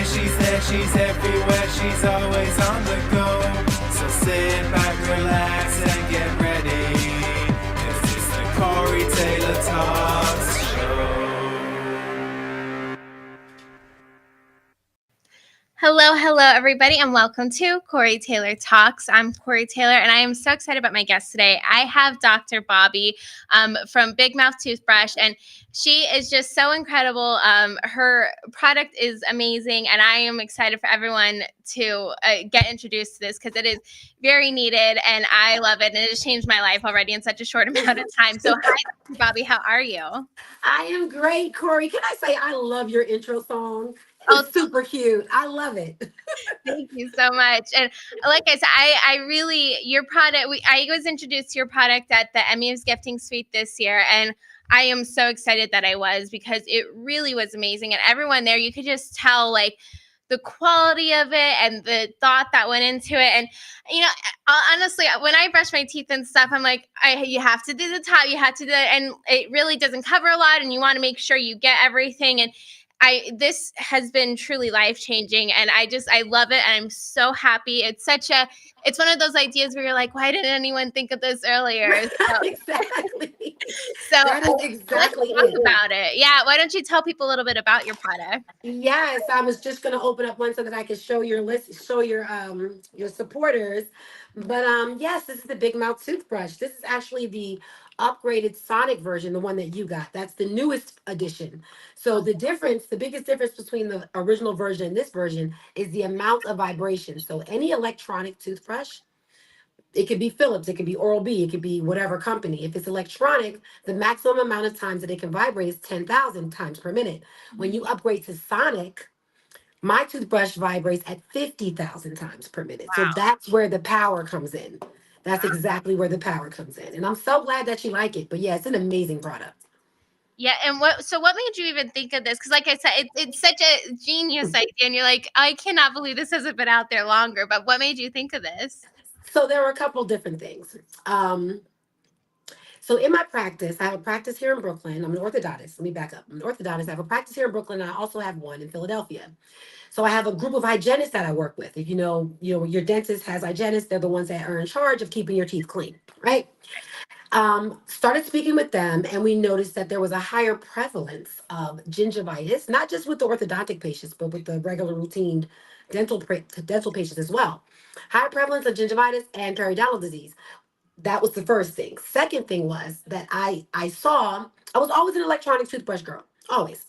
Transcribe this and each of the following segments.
she's there, she's everywhere, she's always on the go. So sit back, relax, and get ready. This is the Corey Taylor Talks Show. Hello, everybody, and welcome to Corey Taylor Talks. I'm Corey Taylor, and I am so excited about my guest today. I have Dr. Bobbi from Big Mouth Toothbrush, and she is just so incredible. Her product is amazing, and I am excited for everyone to get introduced to this because it is very needed, and I love it, and it has changed my life already in such a short amount of time. So, hi, Dr. Bobbi, how are you? I am great, Corey. Can I say I love your intro song? Oh, It's super cute. I love it. thank you so much. And like I said, I really, your product, I was introduced to your product at the Emmy's Gifting Suite this year. And I am so excited that I was because it really was amazing. And everyone there, you could just tell like the quality of it and the thought that went into it. And, you know, honestly, when I brush my teeth and stuff, I'm like, you have to do the top, you have to do it. And it really doesn't cover a lot. And you want to make sure you get everything. And this has been truly life-changing, and I love it, and I'm so happy. It's one of those ideas where you're like, why didn't anyone think of this earlier? So, Exactly. so That is let's exactly talk it. about it. Yeah, why don't you tell people a little bit about your product? Yes, I was just gonna open up one so that I could show your list, show your supporters. But yes, this is the Big Mouth toothbrush. This is actually the upgraded Sonic version, the one that you got. That's the newest edition. So the difference, the biggest difference between the original version and this version is the amount of vibration. So any electronic toothbrush, it could be Philips, it could be Oral-B, it could be whatever company. If it's electronic, the maximum amount of times that it can vibrate is 10,000 times per minute. When you upgrade to Sonic, my toothbrush vibrates at 50,000 times per minute. So Wow. that's where the power comes in. That's exactly where the power comes in. And I'm so glad that you like it. But yeah, it's an amazing product. Yeah, and what made you even think of this? Because like I said, it's such a genius idea, and you're like, I cannot believe this hasn't been out there longer. But what made you think of this? So there were a couple different things. So in my practice, I have a practice here in Brooklyn. I'm an orthodontist. Let me back up. I'm an orthodontist. I have a practice here in Brooklyn, and I also have one in Philadelphia. So I have a group of hygienists that I work with. If your dentist has hygienists, they're the ones that are in charge of keeping your teeth clean, right? Started speaking with them, and we noticed that there was a higher prevalence of gingivitis, not just with the orthodontic patients, but with the regular routine dental patients as well. Higher prevalence of gingivitis and periodontal disease. That was the first thing. Second thing was that I was always an electronic toothbrush girl. Always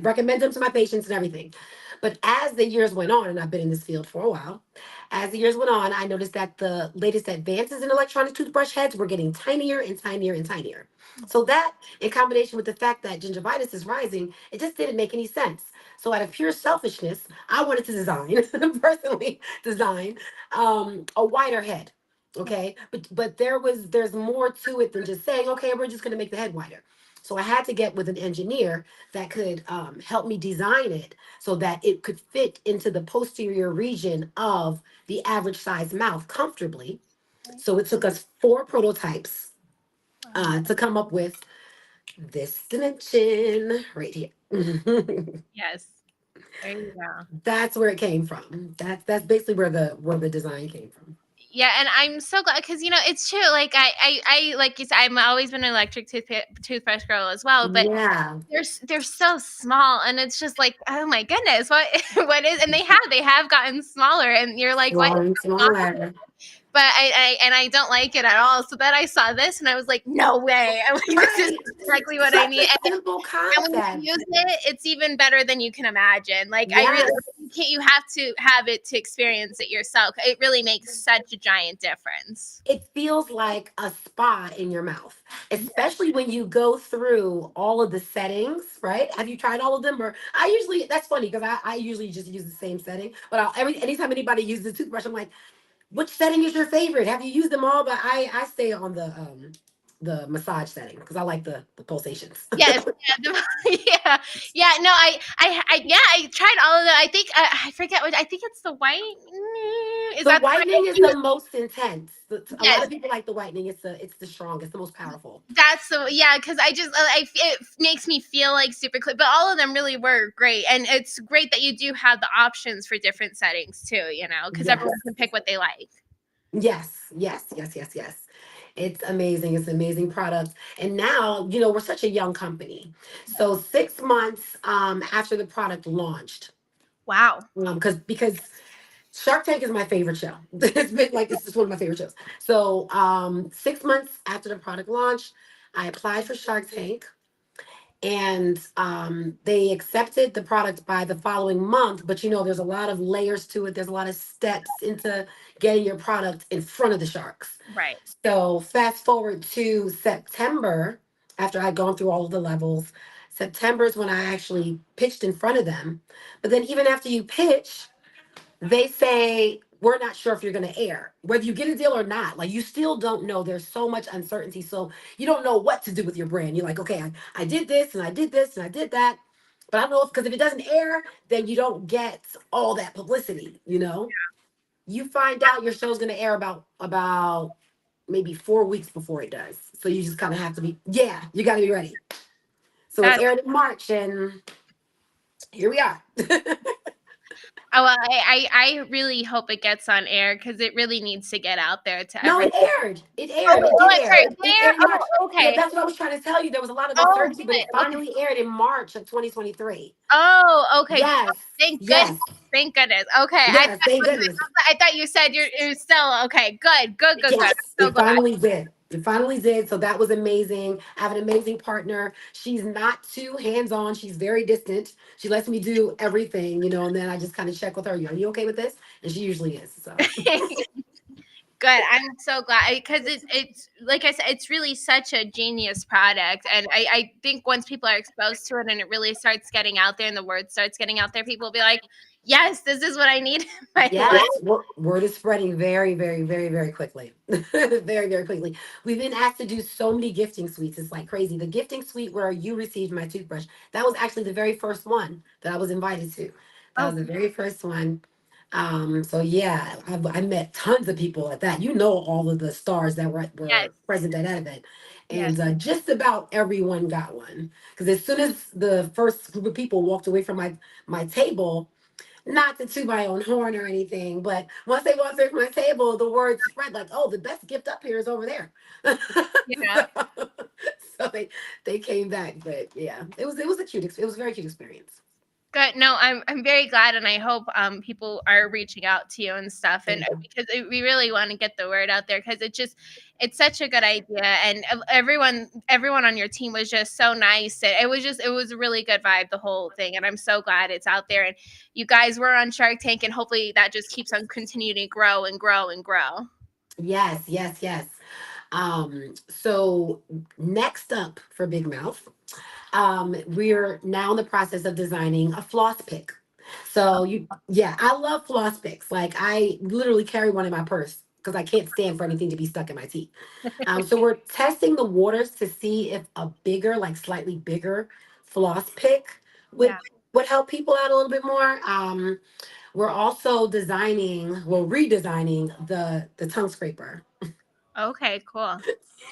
recommend them to my patients and everything. But as the years went on, and I've been in this field for a while, as the years went on, I noticed that the latest advances in electronic toothbrush heads were getting tinier and tinier and tinier. So that, in combination with the fact that gingivitis is rising, it just didn't make any sense. So out of pure selfishness, I wanted to personally design a wider head. Okay, but there's more to it than just saying, okay, we're just going to make the head wider. So I had to get with an engineer that could help me design it so that it could fit into the posterior region of the average size mouth comfortably. So it took us 4 prototypes to come up with this dimension right here. Yes, there you go. That's where it came from. That's basically where the design came from. Yeah, and I'm so glad because it's true. Like I like you said, I've always been an electric toothbrush girl as well. But Yeah. they're so small, and it's just like, oh my goodness, what what is? And they have gotten smaller, and you're like, what Smaller is and going on? smaller. But I don't like it at all. So then I saw this, and I was like, no way! I'm like, this is Right. exactly what I Such need. a simple And when concept. you use it, it's even better than you can imagine. Like I really, Yes. you have to have it to experience it yourself. It really makes such a giant difference. It feels like a spa in your mouth, especially when you go through all of the settings, right? Have you tried all of them? Or that's funny because I usually just use the same setting, but anytime anybody uses a toothbrush, I'm like, which setting is your favorite? Have you used them all? But I stay on the massage setting because I like the pulsations. Yes, yeah, yeah, yeah. No, yeah, I tried all of them. I think I forget what. I think it's the white. Is The that the whitening is right? the most intense. A lot Yes, of people like the whitening. It's the strongest, the most powerful. that's the yeah. Because I just it makes me feel like super clear. But all of them really were great, and it's great that you do have the options for different settings too. You know, because Yes. everyone can pick what they like. Yes, yes, yes, yes, yes. It's amazing. It's an amazing product. And now, we're such a young company. So 6 months after the product launched, Wow. because Shark Tank is my favorite show. It's just one of my favorite shows. So 6 months after the product launched, I applied for Shark Tank, and they accepted the product by the following month. But there's a lot of layers to it. There's a lot of steps into getting your product in front of the sharks. Right. So fast forward to September, after I'd gone through all of the levels. September is when I actually pitched in front of them. But then even after you pitch, they say we're not sure if you're going to air whether you get a deal or not. Like, you still don't know. There's so much uncertainty, so you don't know what to do with your brand. You're like, okay, I did this and I did this and I did that, but I don't know, because if it doesn't air, then you don't get all that publicity. You find out your show's going to air about maybe 4 weeks before it does, so you just kind of have to be, yeah, you got to be ready. So it That's aired in March, and here we are. oh well. I really hope it gets on air because it really needs to get out there to No, everyone. it aired. It Oh, aired. It oh, did it's air. right It there. aired in March. Oh, Yeah, okay. that's what I was trying to tell you. There was a lot of Oh, uncertainty, but good. it Okay. finally aired in March of 2023. Oh, okay. Good. Yes. Thank goodness. Yes. Thank goodness. Okay. Yes. Thank goodness. I thought you said you're still okay. Good. Good. Good. Good. Yes. I'm so It glad. finally did. It finally did. So that was amazing. I have an amazing partner. She's not too hands-on. She's very distant. She lets me do everything, and then I just kind of check with her. Are you okay with this? And she usually is. So Good. I'm so glad because it's like I said, it's really such a genius product, and I think once people are exposed to it and it really starts getting out there and the word starts getting out there, people will be like, "Yes, this is what I need in my life." yes, word is spreading very, very, very, very quickly. Very, very quickly. We've been asked to do so many gifting suites. It's like crazy. The gifting suite where you received my toothbrush, that was actually the very first one that I was invited to. That Oh, was the very first one. So yeah, I met tons of people at that. All of the stars that yes, were present at that event. yes. And just about everyone got one. Because as soon as the first group of people walked away from my table, not to toot my own horn or anything, but once they walked away from my table, the word spread like, "Oh, the best gift up here is over there." Yeah. so, so they came back, but yeah, it was a it was a very cute experience. Good. No, I'm very glad, and I hope people are reaching out to you and stuff, and Thank you. because we really want to get the word out there because it's such a good idea, and everyone on your team was just so nice. It was a really good vibe, the whole thing, and I'm so glad it's out there, and you guys were on Shark Tank, and hopefully that just keeps on continuing to grow and grow and grow. Yes, yes, yes. So next up for Big Mouth, we're now in the process of designing a floss pick. So yeah, I love floss picks. Like, I literally carry one in my purse because I can't stand for anything to be stuck in my teeth. So we're testing the waters to see if a bigger, like slightly bigger floss pick would Yeah. would help people out a little bit more. We're also redesigning the tongue scraper. Okay. Cool.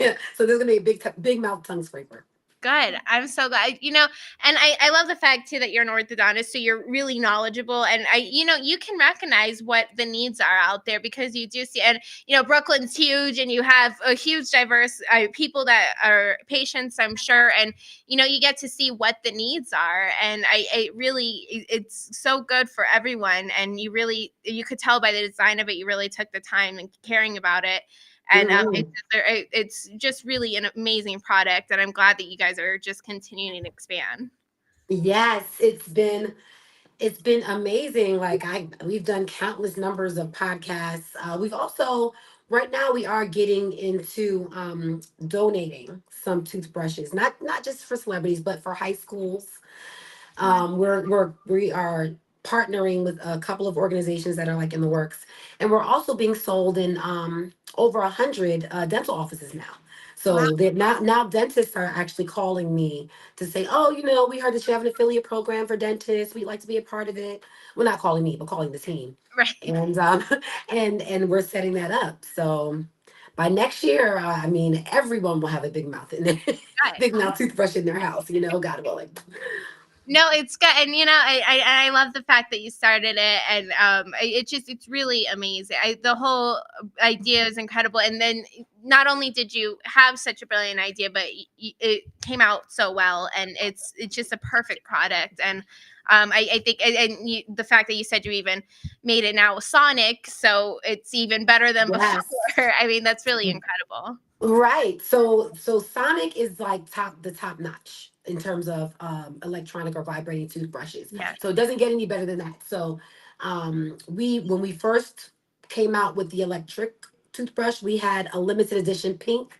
Yeah, so there's gonna be a big mouth tongue scraper. Good. I'm so glad. And I love the fact too that you're an orthodontist, so you're really knowledgeable, and you can recognize what the needs are out there because you do see, and Brooklyn's huge, and you have a huge diverse people that are patients, I'm sure, and you get to see what the needs are, and it's so good for everyone, and you could tell by the design of it, you really took the time and caring about it, and Mhm. it's just really an amazing product, and I'm glad that you guys are just continuing to expand. Yes, it's been amazing. Like, we've done countless numbers of podcasts. We've also, right now, we are getting into donating some toothbrushes, not just for celebrities, but for high schools. Yeah. We are partnering with a couple of organizations that are like in the works, and we're also being sold in over 100 dental offices now. Wow. So that now dentists are actually calling me to say, oh, we heard that you have an affiliate program for dentists. We'd like to be a part of it. Well, not calling me, but calling the team. Right. And and we're setting that up. So by next year, I mean, everyone will have a big mouth in their Right. big mouth toothbrush in their house. God willing. No, it's good, and I love the fact that you started it, and it's really amazing. The whole idea is incredible, and then not only did you have such a brilliant idea, but it came out so well, and it's just a perfect product. And I think, the fact that you said you even made it now Sonic, so it's even better than Yes. before. I mean, that's really incredible. Right. So Sonic is like the top notch in terms of electronic or vibrating toothbrushes. Yeah. So it doesn't get any better than that. So we when we first came out with the electric toothbrush, we had a limited edition pink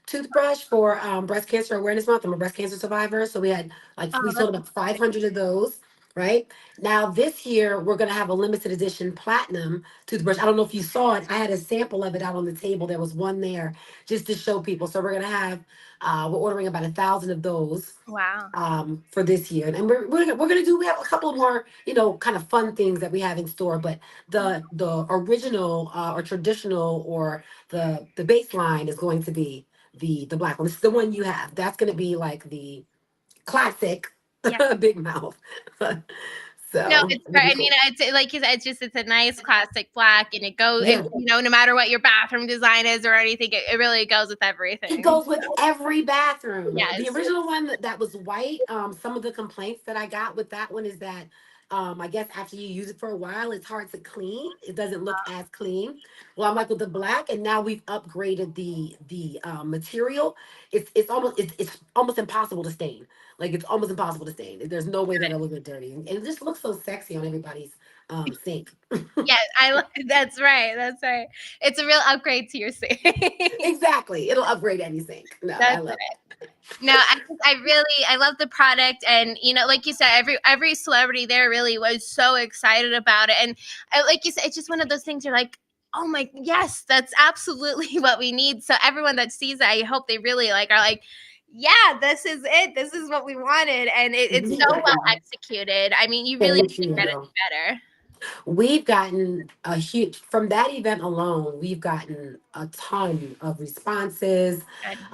toothbrush for breast cancer awareness month. I'm a breast cancer survivor, so we Oh, sold about 500 of those. Right now, this year we're gonna have a limited edition platinum toothbrush. I don't know if you saw it. I had a sample of it out on the table. There was one there just to show people. So we're gonna have we're ordering about 1,000 of those wow. for this year, and we have a couple more kind of fun things that we have in store. But the original or traditional or the baseline is going to be the black one. This is the one you have. That's going to be like the classic Yeah. big mouth. No, So it's it'll great. be And cool. it's like you said, it's a nice classic black, and it goes, Yeah. no matter what your bathroom design is or anything, it really goes with It everything. goes with every bathroom. The Yes. original one that was white, some of the complaints that I got with that one is that I guess after you use it for a while, it's hard to clean. It doesn't look as clean. Well, I'm like with the black, and now we've upgraded the material. It's almost impossible to stain. Like it's almost impossible to stain. There's no way that it'll look dirty, and it just looks so sexy on everybody's sink. Yes, that's right. That's right. It's a real upgrade to your sink. Exactly, it'll upgrade any sink. No, I That's love right. No, I love the product, and like you said, every celebrity there really was so excited about it, and like you said, it's just one of those things. You're like, oh my, yes, that's absolutely what we need. So everyone that sees it, I hope they really are like, yeah, this is it. This is what we wanted, and it's so it. well executed. I mean, you really Thank couldn't get you. any better. We've gotten a huge, from that event alone, we've gotten a ton of responses.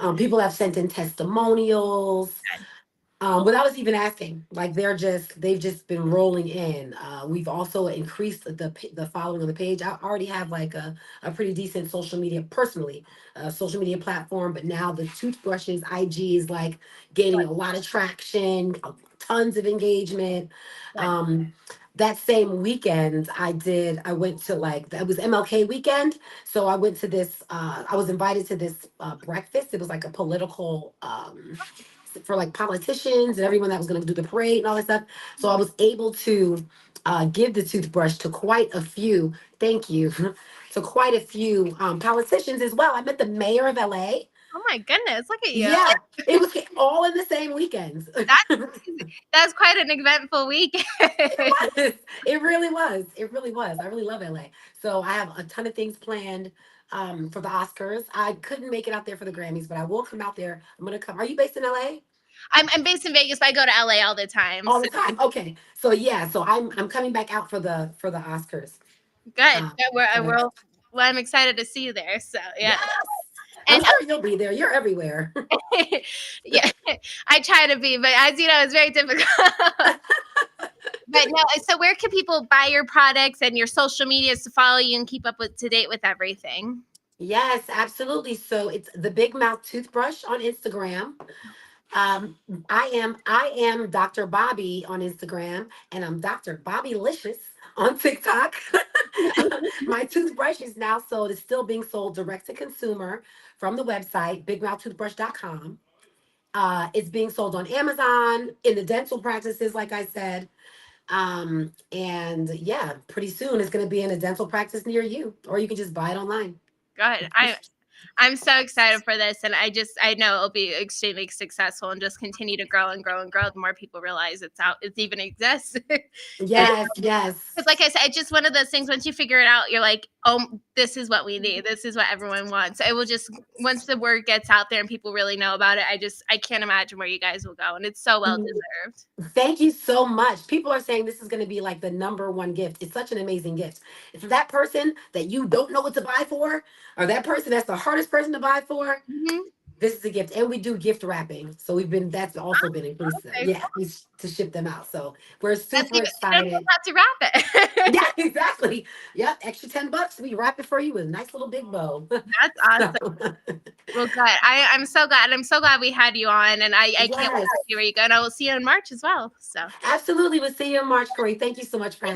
Good, People have sent in testimonials good, without us even asking. Like they've just been rolling in. We've also increased the following on the page. I already have like a pretty decent social media platform, but now the toothbrushes IG is like gaining a lot of traction, tons of engagement. good. Um, that same weekend I went to like it was MLK weekend. So I went to this I was invited to this breakfast. It was like a political for like politicians and everyone that was going to do the parade and all that stuff. So I was able to give the toothbrush to quite a few. Thank you. To quite a few politicians as well. I met the mayor of LA. Oh my goodness, look at you. Yeah, it was all in the same weekend. That's quite an eventful weekend. It was. It really was. It really was. I really love LA. So I have a ton of things planned for the Oscars. I couldn't make it out there for the Grammys, but I will come out there. I'm gonna come. Are you based in LA? I'm based in Vegas, but I go to LA all the time. All So the time. Okay. So yeah, so I'm coming back out for the Oscars. good. Um, Yeah, so well, I'm excited to see you there. So yeah. yes. I'm And sure you'll be there. You're everywhere. yeah, I try to be, but as you know, it's very difficult. But no, so where can people buy your products and your social medias to follow you and keep up with to date with everything? Yes, absolutely. So it's the Big Mouth Toothbrush on Instagram. Um, I am Dr. Bobby on Instagram, and I'm Dr. Bobby Licious on TikTok. My toothbrush is now sold. It's still being sold direct to consumer from the website bigmouthtoothbrush.com. It's being sold on Amazon in the dental practices, like I said. And yeah, pretty soon it's going to be in a dental practice near you, or you can just buy it online. Good. I'm so excited for this, and I know it'll be extremely successful and just continue to grow and grow and grow. The more people realize it even exists. Yes, yes. Because like I said, it's just one of those things. Once you figure it out, you're like, oh, this is what we need. This is what everyone wants. It will just, once the word gets out there and people really know about it, I can't imagine where you guys will go. And it's so well deserved. Thank you so much. People are saying this is going to be like the #1 gift. It's such an amazing gift. It's for that person that you don't know what to buy for, or that person that's the hardest person to buy for. Mhm. This is a gift, and we do gift wrapping. So that's also been inclusive. Okay, Yeah, to ship them out. So we're That's super even, you don't excited. have to wrap it. Yeah, exactly. Yep, extra $10. We wrap it for you with a nice little big bow. That's awesome. Well, good. I'm so glad. I'm so glad we had you on, and I can't wait Yes, to see where you go. And I will see you in March as well. So. absolutely. We'll see you in March, Corey. Thank you so much for having me.